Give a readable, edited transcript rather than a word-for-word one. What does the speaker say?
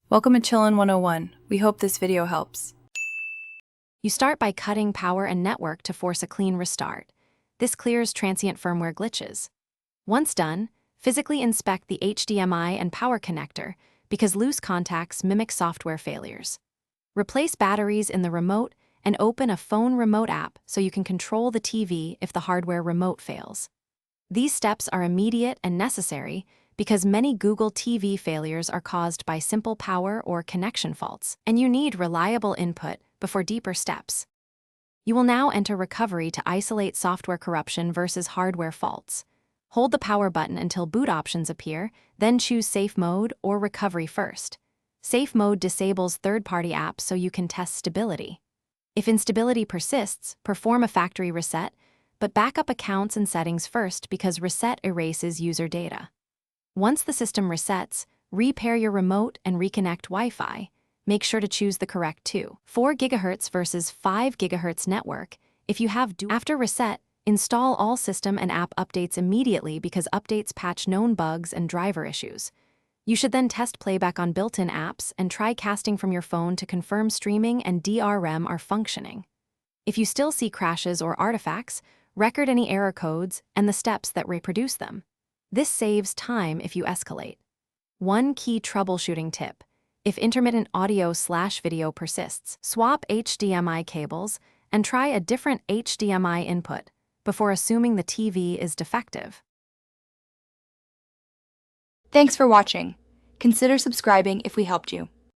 Welcome to Chillin' 101. We hope this video helps. You start by cutting power and network to force a clean restart. This clears transient firmware glitches. Once done, physically inspect the HDMI and power connector because loose contacts mimic software failures. Replace batteries in the remote and open a phone remote app so you can control the TV if the hardware remote fails. These steps are immediate and necessary because many Google TV failures are caused by simple power or connection faults, and you need reliable input before deeper steps. You will now enter recovery to isolate software corruption versus hardware faults. Hold the power button until boot options appear, then choose Safe Mode or Recovery first. Safe Mode disables third-party apps so you can test stability. If instability persists, perform a factory reset, but back up accounts and settings first because reset erases user data. Once the system resets, repair your remote and reconnect Wi-Fi. Make sure to choose the correct 4 GHz versus 5 GHz network. If you have after reset, install all system and app updates immediately because updates patch known bugs and driver issues. You should then test playback on built-in apps and try casting from your phone to confirm streaming and DRM are functioning. If you still see crashes or artifacts, record any error codes and the steps that reproduce them. This saves time if you escalate. One key troubleshooting tip: if intermittent audio/video persists, swap HDMI cables and try a different HDMI input before assuming the TV is defective. Thanks for watching. Consider subscribing if we helped you.